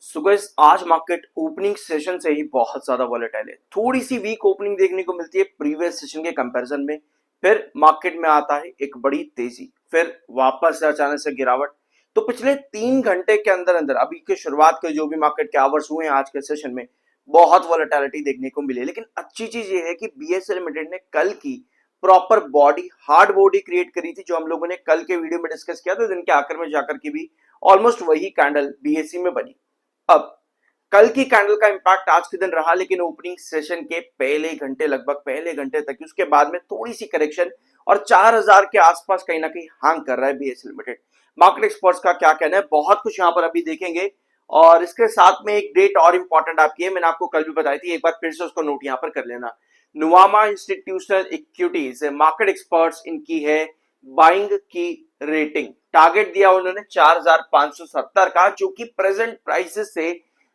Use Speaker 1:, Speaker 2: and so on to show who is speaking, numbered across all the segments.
Speaker 1: So guys आज market opening session से ही बहुत ज्यादा वॉलेटाइल है। थोड़ी सी वीक ओपनिंग देखने को मिलती है प्रीवियस सेशन के कंपैरिजन में। फिर मार्केट में आता है एक बड़ी तेजी, फिर वापस से अचानक से गिरावट। तो पिछले 3 घंटे के अंदर अंदर अभी के शुरुआत के जो भी मार्केट के आवर्स हुए हैं आज के सेशन में बहुत वॉलेटिलिटी देखने को मिली है। लेकिन अच्छी चीज ये है कि बीएसई लिमिटेड ने कल की proper body, hard body create करी थी, जो हम लोगों ने कल के वीडियो में डिस्कस किया था। दिन के आखिर में जाकर के भी ऑलमोस्ट वही कैंडल बीएसई में बनी। अब कल की कैंडल का इंपैक्ट आज के दिन रहा, लेकिन ओपनिंग सेशन के पहले घंटे, लगभग पहले घंटे तक, उसके बाद में थोड़ी सी करेक्शन और 4000 के आसपास कहीं ना कहीं हैंग कर रहा है बीएसई लिमिटेड। मार्केट एक्सपर्ट्स का क्या कहना है, बहुत कुछ यहां पर अभी देखेंगे। और इसके साथ में एक डेट और इंपॉर्टेंट आपकी है, मैंने आपको कल भी बताई थी, एक बार फिर से उसको नोट यहां पर कर लेना। Nuvama institutional equities market experts इनकी है बाइंग की रेटिंग, टारगेट दिया उन्होंने 4570 का, जो कि प्रेजेंट प्राइसेस से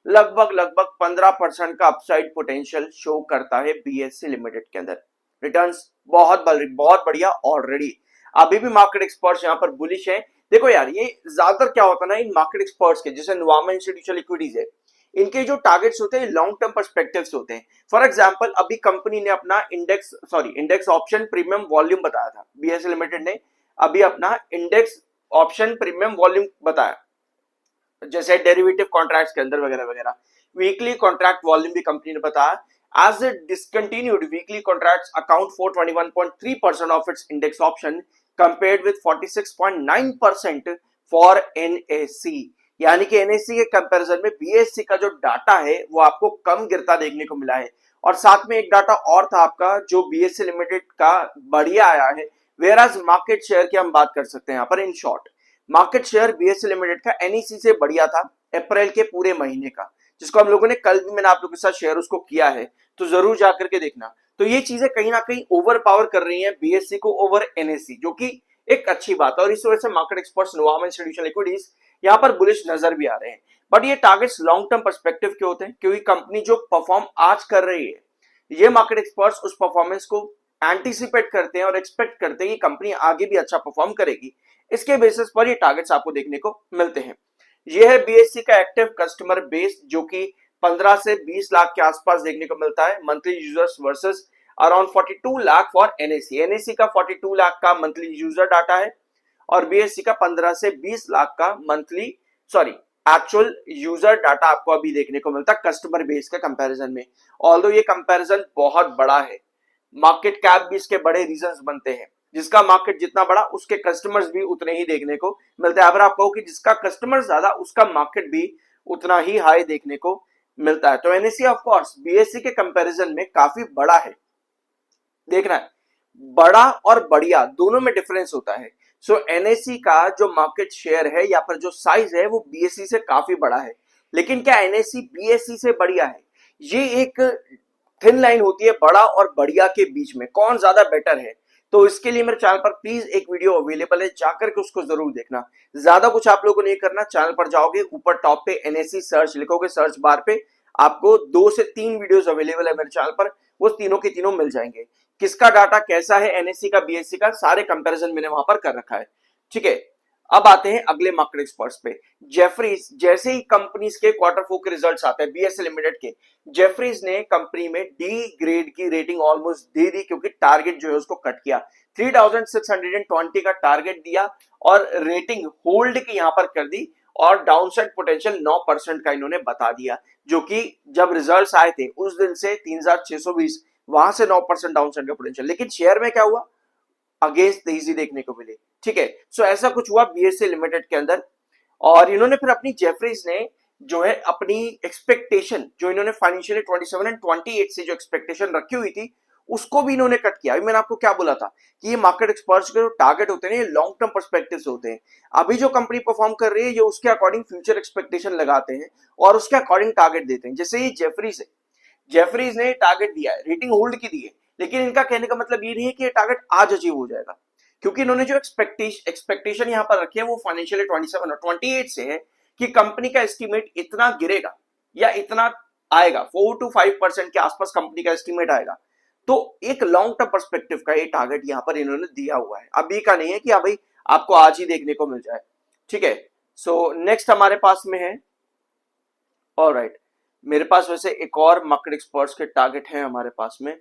Speaker 1: लगभग लगभग 15% का अपसाइड पोटेंशियल शो करता है बीएसई लिमिटेड के अंदर। रिटर्न्स बहुत बढ़िया ऑलरेडी। अभी भी मार्केट एक्सपर्ट्स यहां पर बुलिश हैं। देखो यार, ये ज्यादातर क्या होता है ना, इन मार्केट एक्सपर्ट्स के, जैसे नुवामा इंस्टीट्यूशनल इक्विटीज है, इनके जो टारगेट्स होते हैं लॉन्ग टर्म पर्सपेक्टिव्स होते हैं। फॉर एग्जांपल अभी कंपनी ने अपना इंडेक्स ऑप्शन प्रीमियम वॉल्यूम बताया था, बीएसई लिमिटेड ने अभी अपना इंडेक्स ऑप्शन प्रीमियम वॉल्यूम बताया, जैसे डेरिवेटिव कॉन्ट्रैक्ट्स के अंदर वगैरह वगैरह। वीकली कॉन्ट्रैक्ट वॉल्यूम भी कंपनी ने बताया। As a discontinued weekly contracts account for 21.3% of its index option compared with 46.9% for NSC. यानी कि एनएससी के कंपैरिजन में बीएससी का जो डाटा है वो आपको कम गिरता देखने को मिला है। और साथ में एक डाटा और था आपका जो बीएससी लिमिटेड का बढ़िया आया है। वेयर एज मार्केट शेयर की हम बात कर सकते हैं यहाँ पर। In short, market share BSE limited का एनईसी से बढ़िया था अप्रैल के पूरे महीने का, जिसको हम लोगों ने कल भी, मैंने आप लोगों के साथ शेयर उसको किया है, तो जरूर जाकर के देखना। तो ये चीजें कहीं ना कहीं ओवर पावर कर रही हैं बीएससी को ओवर एनएससी, जो कि एक अच्छी बात है। और इस वजह से market experts Nuvama institutional equities यहां पर बुलिश नजर भी आ रहे हैं। बट ये टारगेट्स लॉन्ग टर्म पर्सपेक्टिव के होते हैं, क्योंकि कंपनी जो परफॉर्म आज कर रही है, ये मार्केट एक्सपर्ट्स उस परफॉर्मेंस को एंटीसिपेट करते हैं और एक्सपेक्ट करते हैं कि कंपनी आगे भी अच्छा परफॉर्म करेगी। इसके बेसिस पर ये टारगेट्स आपको देखने को मिलते हैं। यह है बीएससी का एक्टिव कस्टमर बेस, जो कि 15 से 20 लाख के आसपास देखने को मिलता है monthly users versus around 42 lakh for NSC. NSC का 42 लाख का मंथली यूजर डाटा है और बीएससी का 15 से 20 लाख का मंथली एक्चुअल यूजर डाटा आपको अभी देखने को मिलता है कस्टमर बेस के कंपैरिजन में। ऑल्दो ये कंपैरिजन बहुत बड़ा है, मार्केट कैप भी इसके बड़े रीजंस बनते हैं। जिसका मार्केट जितना बड़ा उसके कस्टमर्स भी उतने ही देखने को मिलते हैं। अगर आप कहो कि जिसका कस्टमर ज्यादा उसका मार्केट भी उतना ही हाई देखने को मिलता है। तो एनएससी ऑफ कोर्स बीएससी के कंपैरिजन में काफी बड़ा है। देखना है, बड़ा और बढ़िया दोनों में डिफरेंस होता है। सो एनएससी का जो मार्केट शेयर है या फिर जो साइज है वो बीएससी से काफी बड़ा है। लेकिन क्या एनएससी बीएससी से बढ़िया है? ये एक थिन लाइन होती है बड़ा और बढ़िया के बीच में, कौन ज्यादा बेटर है। तो इसके लिए मेरे चैनल पर प्लीज एक वीडियो अवेलेबल है, जाकर के उसको जरूर देखना। ज्यादा कुछ आप लोगों को नहीं करना, चैनल पर जाओगे, ऊपर टॉप पे एनएससी सर्च लिखोगे, सर्च बार पे आपको 2 से 3 वीडियोस अवेलेबल है मेरे चैनल पर, वो तीनों के तीनों मिल जाएंगे। किसका डाटा कैसा है एनएससी का बीएससी का, सारे कंपैरिजन मैंने वहां पर कर रखा है। ठीक है, अब आते हैं अगले मार्केट एक्सपर्ट्स पे। जेफरीज, जैसे ही कंपनीज के क्वार्टर 4 के रिजल्ट्स आते हैं बीएसई लिमिटेड के, जेफरीज ने कंपनी में डी ग्रेड की रेटिंग ऑलमोस्ट दे दी, क्योंकि टारगेट जो है उसको कट किया। 3620 का टारगेट दिया और रेटिंग होल्ड की यहां पर कर दी, और डाउनसाइड पोटेंशियल 9% का इन्होंने बता दिया, जो कि जब रिजल्ट्स आए थे उस दिन से 3620, वहां से 9% डाउनसाइड का पोटेंशियल। लेकिन शेयर में क्या हुआ, अगेंस्ट तेजी देखने को मिली। ठीक है, सो ऐसा कुछ हुआ बीएसई लिमिटेड के अंदर। और इन्होंने फिर अपनी जेफरीज ने जो है अपनी एक्सपेक्टेशन, जो इन्होंने फाइनेंशियल 27 एंड 28 से जो एक्सपेक्टेशन रखी हुई थी, उसको भी इन्होंने कट किया। अभी मैंने आपको क्या बोला था कि ये मार्केट एक्सपर्ट्स के जो टारगेट होते हैं ये लॉन्ग टर्म पर्सपेक्टिव से होते हैं। अभी जो कंपनी परफॉर्म कर रही है ये उसके अकॉर्डिंग फ्यूचर एक्सपेक्टेशन लगाते हैं और उसके अकॉर्डिंग टारगेट देते हैं। जैसे ये जेफरीज है, जेफरीज ने टारगेट दिया है, रेटिंग होल्ड की दी है, लेकिन इनका कहने का मतलब ये नहीं है कि ये टारगेट आज अचीव हो जाएगा, क्योंकि इन्होंने जो एक्सपेक्टेशन यहां पर रखी है वो फाइनेंशियल 27 और 28 से है कि कंपनी का एस्टिमेट इतना गिरेगा या इतना आएगा, 4 to 5% के आसपास कंपनी का एस्टिमेट आएगा। तो एक लॉन्ग टर्म पर्सपेक्टिव का ये टारगेट यहां पर इन्होंने दिया हुआ है, अभी का नहीं है कि भाई आपको आज ही देखने को मिल जाए। ठीक है, सो नेक्स्ट हमारे पास में है ऑलराइट, मेरे पास वैसे एक और मार्केट एक्सपर्ट्स के टारगेट हैं हमारे पास में,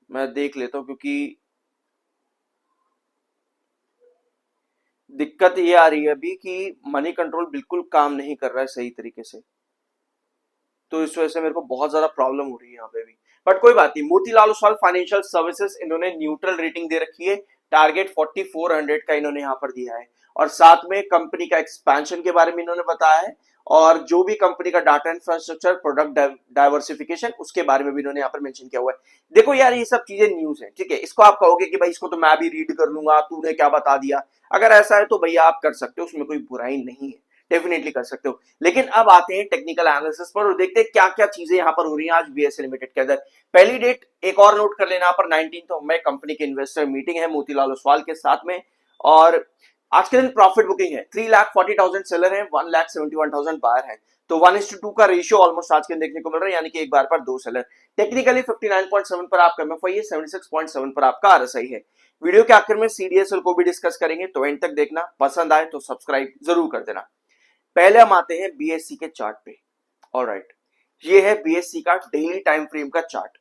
Speaker 1: मैं देख लेता हूं, क्योंकि दिक्कत ये आ रही है अभी कि मनी कंट्रोल बिल्कुल काम नहीं कर रहा है सही तरीके से, तो इस वजह से मेरे को बहुत ज्यादा प्रॉब्लम हो रही है यहाँ पे भी। बट कोई बात नहीं, मोतीलाल ओसवाल फाइनेंशियल सर्विसेज इन्होंने न्यूट्रल रेटिंग दे रखी है, टारगेट 4400 का इन्होंने यहाँ पर दिया है, और साथ में कंपनी का एक्सपेंशन के बारे में इन्होंने बताया है, और जो भी कंपनी का डाटा इंफ्रास्ट्रक्चर प्रोडक्ट डाइवर्सिफिकेशन उसके बारे में भी इन्होंने यहाँ पर मेंशन किया हुआ है। देखो यार, ये सब चीजें न्यूज है, ठीक है, इसको आप कहोगे कि भाई इसको तो मैं भी रीड कर लूंगा, तूने क्या बता दिया, अगर ऐसा है तो भैया आप कर सकते हो, उसमें कोई बुराई नहीं है, डेफिनेटली कर सकते हो। लेकिन अब आते हैं टेक्निकल एनालिसिस पर और देखते हैं क्या क्या चीजें यहां पर हो रही हैं आज बीएसए लिमिटेड के अंदर। पहली डेट एक और नोट कर लेना, यहाँ पर 19 मई कंपनी के इन्वेस्टर मीटिंग है मोतीलाल ओसवाल के साथ में, और आज के दिन प्रॉफिट बुकिंग है, 3,40,000 सेलर है, 1,71,000 बायर है, तो 1:2 का रेशियो ऑलमोस्ट आज के दिन देखने को मिल रहा है, यानी कि एक बार पर दो सेलर। टेक्निकली 59.7 पर आपका एमएफआई है, 76.7 पर आपका आरएसआई है। वीडियो के आखिर में सीडीएसएल को भी डिस्कस करेंगे, तो एंड तक देखना, पसंद आए तो सब्सक्राइब जरूर कर देना। पहले हम आते हैं बीएससी के चार्ट पे। ऑलराइट, ये है बीएससी का डेली टाइम फ्रेम का चार्ट।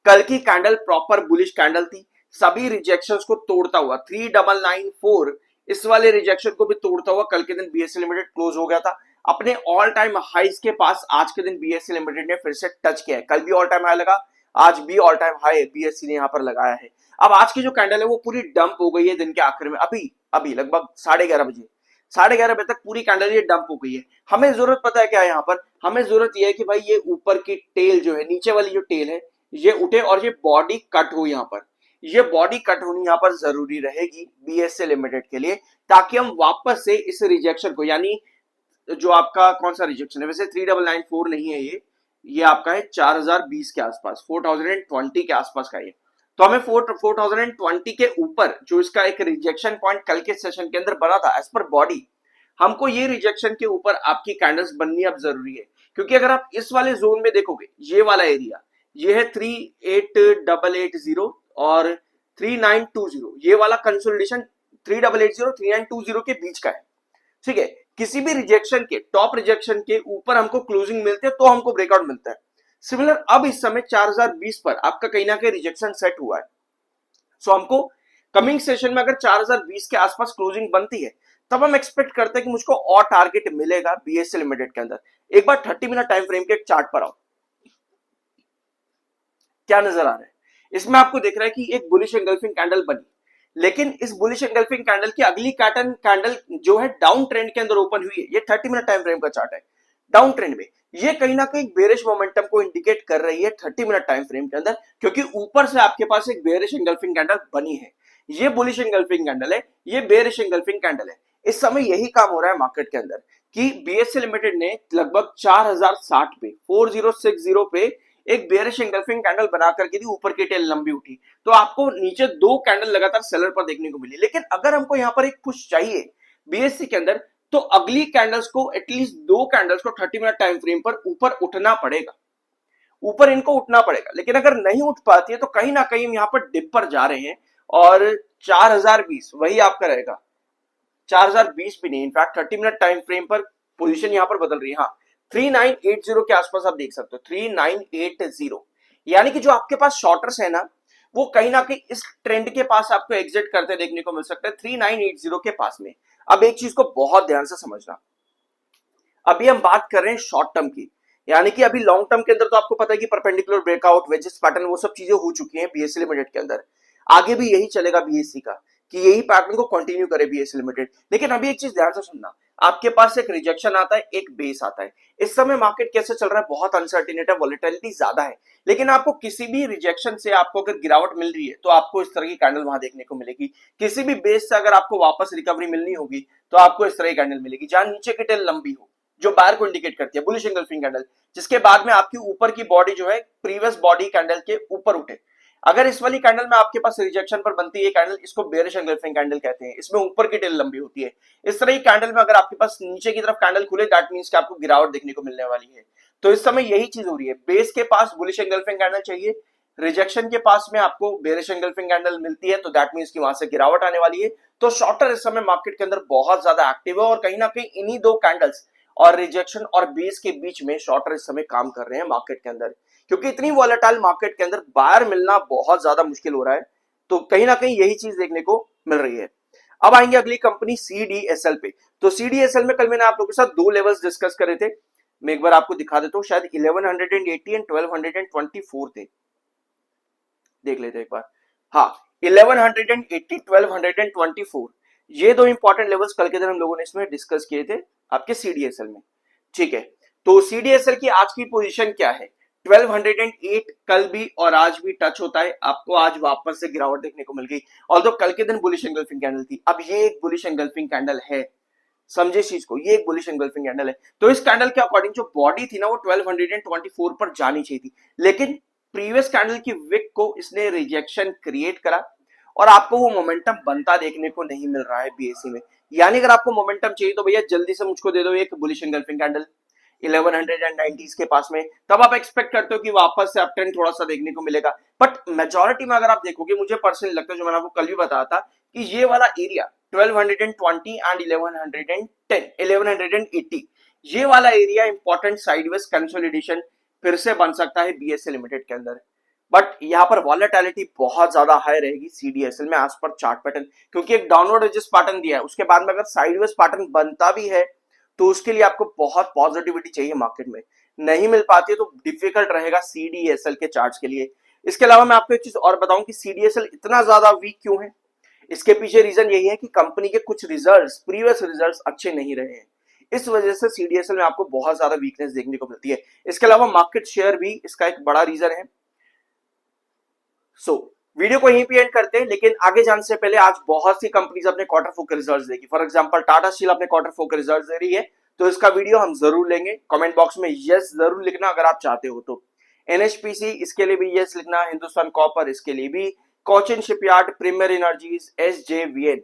Speaker 1: कल की कैंडल प्रॉपर बुलिश कैंडल थी, सभी रिजेक्शंस को तोड़ता हुआ 3994 इस वाले रिजेक्शन को भी तोड़ता हुआ कल के दिन बीएससी लिमिटेड क्लोज हो गया था। अपने ऑल टाइम हाइस के पास आज के दिन बीएससी लिमिटेड ने फिर से टच किया है, कल भी ऑल टाइम हाई लगा, आज भी ऑल टाइम हाई बीएससी ने यहां पर लगाया है। अब आज की जो कैंडल है वो पूरी डंप हो गई है दिन के आखिर में, अभी अभी लगभग 11:30 बजे, 11:30 बजे तक पूरी कैंडल ये डंप हो गई है। हमें जरूरत पता है क्या है यहाँ पर, हमें जरूरत यह है कि भाई ये ऊपर की टेल जो है, नीचे वाली जो टेल है ये उठे और ये बॉडी कट हो, यहाँ पर ये बॉडी कट होनी यहाँ पर जरूरी रहेगी बीएसए लिमिटेड के लिए, ताकि हम वापस से इस रिजेक्शन को, यानी जो आपका कौन सा रिजेक्शन है, वैसे 3994 नहीं है ये आपका है 4020 के आसपास, 4020 के आसपास का ये, तो हमें 4020 के ऊपर जो इसका एक रिजेक्शन पॉइंट कल के सेशन के अंदर बना था एज पर बॉडी, हमको ये रिजेक्शन के ऊपर आपकी कैंडल्स बननी अब जरूरी है। क्योंकि अगर आप इस वाले जोन में देखोगे, ये वाला एरिया ये है 3880 और 3920, ये वाला कंसोलिडेशन 3880 3920 के बीच का है, ठीक है। किसी भी रिजेक्शन के, टॉप रिजेक्शन के ऊपर हमको क्लोजिंग मिलते हैं तो हमको ब्रेकआउट मिलता है। सिमिलर अब इस समय 4020 पर आपका कहीं ना कहीं रिजेक्शन सेट हुआ है, सो हमको कमिंग सेशन में अगर 4020 के आसपास क्लोजिंग बनती है तब हम एक्सपेक्ट करते हैं कि मुझको और टारगेट मिलेगा बीएसए लिमिटेड के अंदर। एक बार 30 मिनट टाइम फ्रेम के एक चार्ट पर आओ, क्या नजर आ रहा है इसमें, आपको दिख रहा है कि एक बुलिश एंगल्फिंग कैंडल बनी, लेकिन इस बुलिश एंगल्फिंग कैंडल की अगली कैंडल जो है डाउन ट्रेंड के अंदर ओपन हुई है। ये 30 मिनट टाइम फ्रेम का चार्ट है, डाउन ट्रेंड में ये कहीं ना कहीं बेरिश मोमेंटम को इंडिकेट कर रही है 30 मिनट टाइम फ्रेम के अंदर, क्योंकि ऊपर से आपके पास एक बेरिश एंगल्फिंग कैंडल बनी है, ये बुलिश एंगल्फिंग कैंडल है, ये बेरिश एंगल्फिंग कैंडल है। इस समय यही काम हो रहा है मार्केट के अंदर कि बीएसए लिमिटेड ने लगभग 4060 पे 4060 पे एक बेरिश एंगल्फिंग कैंडल बना करके दी, ऊपर की टेल लंबी उठी, तो आपको नीचे दो कैंडल लगातार सेलर पर देखने को मिली। लेकिन अगर हमको यहाँ पर एक पुश चाहिए बीएससी के अंदर, तो अगली कैंडल्स को, एटलीस्ट दो कैंडल्स को 30 मिनट टाइम फ्रेम पर ऊपर उठना पड़ेगा, ऊपर इनको उठना पड़ेगा। लेकिन अगर नहीं उठ पाती है तो कहीं ना कहीं हम यहाँ पर डिप पर जा रहे हैं, और 4020 वही आपका रहेगा, 4020 भी नहीं, इनफैक्ट 30 मिनट टाइम फ्रेम पर पोजीशन यहां पर बदल रही है। हाँ, 3980 के आसपास आप देख सकते हो, 3980, यानी कि जो आपके पास शॉर्टर्स है ना, वो कहीं ना कहीं इस ट्रेंड के पास आपको एग्जिट करते देखने को मिल सकता है 3980 के पास में। अब एक चीज को बहुत ध्यान से समझना, अभी हम बात कर रहे हैं शॉर्ट टर्म की, यानी कि अभी लॉन्ग टर्म के अंदर तो आपको पता है कि परपेंडिकुलर ब्रेकआउट, वेजेस पैटर्न, वो सब चीजें हो चुकी हैं बीएससी लिमिटेड के अंदर, आगे भी यही चलेगा बीएससी का कि यही पैटर्न को कंटिन्यू करे बीएससी लिमिटेड। लेकिन अभी एक चीज ध्यान से सुनना, आपके पास एक रिजेक्शन आता है, एक बेस आता है। इस समय मार्केट कैसे चल रहा है, बहुत अनसर्टेनिटी है, वॉलेटिलिटी ज्यादा है, लेकिन आपको किसी भी रिजेक्शन से आपको अगर गिरावट मिल रही है तो आपको इस तरह की कैंडल वहां देखने को मिलेगी। किसी भी बेस से अगर आपको वापस रिकवरी मिलनी होगी तो आपको इस तरह की कैंडल मिलेगी, जहां नीचे की टेल लंबी हो, जो बायर को इंडिकेट करती है, बुलिश एंगल्फिंग कैंडल, जिसके बाद में आपकी ऊपर की बॉडी जो है प्रीवियस बॉडी कैंडल के ऊपर उठे। अगर इस वाली कैंडल में आपके पास रिजेक्शन पर बनती है कैंडल, इसको बेरिश एंगल्फिंग कैंडल कहते हैं, इसमें ऊपर की टेल लंबी होती है। इस तरह की कैंडल में अगर आपके पास नीचे की तरफ कैंडल खुले, दैट मींस कि आपको गिरावट देखने को मिलने वाली है। तो इस समय यही चीज हो रही है, बेस के पास बुलिश एंगल्फिंग कैंडल चाहिए, रिजेक्शन के पास में आपको बेरिश एंगल्फिंग कैंडल मिलती है, तो दैट मींस कि वहां से गिरावट आने वाली है। तो शॉर्टर इस समय मार्केट के अंदर बहुत ज्यादा एक्टिव है, और कहीं ना कहीं इन्हीं दो कैंडल्स और रिजेक्शन और बेस के बीच में शॉर्टर इस समय काम कर रहे हैं मार्केट के अंदर, क्योंकि इतनी वॉलेटाइल मार्केट के अंदर बायर मिलना बहुत ज्यादा मुश्किल हो रहा है। तो कहीं ना कहीं यही चीज देखने को मिल रही है। अब आएंगे अगली कंपनी CDSL पे। तो CDSL में कल मैंने आप लोगों के साथ दो लेवल्स डिस्कस करे थे, मैं एक बार आपको दिखा देता हूं, शायद 1180 एंड 1224 थे, देख लेते एक बार। हाँ, 1180 1224 ये दो इंपॉर्टेंट लेवल्स कल के दिन हम लोगों ने इसमें डिस्कस किए थे आपके CDSL में। ठीक है, तो CDSL की आज की पोजीशन क्या है? 1208 कल भी और आज भी टच होता है, आपको आज वापस से गिरावट देखने को मिल गई। ऑल्दो कल के दिन बुलिश एंगल्फिंग कैंडल थी, अब ये एक बुलिश एंगल्फिंग कैंडल है, समझे इस चीज को, ये एक बुलिश एंगल्फिंग कैंडल है। तो इस कैंडल के अकॉर्डिंग जो बॉडी थी ना वो 1224 पर जानी चाहिए थी, लेकिन प्रीवियस कैंडल की विक को इसने रिजेक्शन क्रिएट करा और आपको वो मोमेंटम बनता देखने को नहीं मिल रहा है BSE में। यानी अगर आपको मोमेंटम चाहिए तो भैया जल्दी से मुझको दे दो एक बुलिश एंगल्फिंग कैंडल 1190 के पास में, तब आप एक्सपेक्ट करते हो कि वापस से अपट्रेंड थोड़ा सा देखने को मिलेगा। बट मेजॉरिटी में अगर आप देखोगे, मुझे पर्सनली लगता है, जो मैंने आपको कल भी बताया था, कि ये वाला एरिया 1220 एंड 1110 1180 ये वाला एरिया इंपॉर्टेंट साइडवेज कंसोलिडेशन फिर से बन सकता है BSE लिमिटेड के अंदर। बट यहां पर वॉलेटिलिटी बहुत ज्यादा हाई रहेगी CDSL में एज पर चार्ट पैटर्न, क्योंकि एक डाउनवर्ड रेजिस्ट पैटर्न दिया है, उसके बाद में अगर साइडवेज पैटर्न बनता भी है तो उसके लिए आपको बहुत पॉजिटिविटी चाहिए मार्केट में, नहीं मिल पाती है तो डिफिकल्ट रहेगा CDSL के चार्ट्स के लिए। इसके अलावा मैं आपको एक चीज और बताऊं कि CDSL इतना ज्यादा वीक क्यों है, इसके पीछे रीजन यही है कि कंपनी के कुछ रिजल्ट्स, प्रीवियस रिजल्ट्स अच्छे नहीं रहे हैं, इस वजह से CDSL में आपको बहुत ज्यादा वीकनेस देखने को मिलती है। इसके अलावा मार्केट शेयर भी इसका एक बड़ा रीजन है। वीडियो को यहीं पे एंड करते हैं, लेकिन आगे जाने से पहले आज बहुत सी कंपनीज अपने क्वार्टर फोर के रिजल्ट्स देगी। फॉर एग्जांपल टाटा स्टील अपने क्वार्टर फोर के रिजल्ट्स दे रही है, तो इसका वीडियो हम जरूर लेंगे। कमेंट बॉक्स में यस जरूर लिखना अगर आप चाहते हो तो। NHPC इसके लिए भी यस लिखना, हिंदुस्तान कॉपर इसके लिए भी, कोचिन शिपयार्ड, प्रीमियर एनर्जीज, SJVN,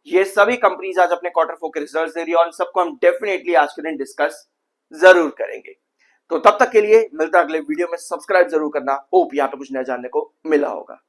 Speaker 1: ये सभी कंपनीज आज अपने क्वार्टर फोर के रिजल्ट्स दे रही है और सबको हम डेफिनेटली आज के दिन डिस्कस जरूर करेंगे। तो तब तक के लिए मिलता है अगले वीडियो में, सब्सक्राइब जरूर करना। होप यहाँ पे कुछ नया जानने को मिला होगा।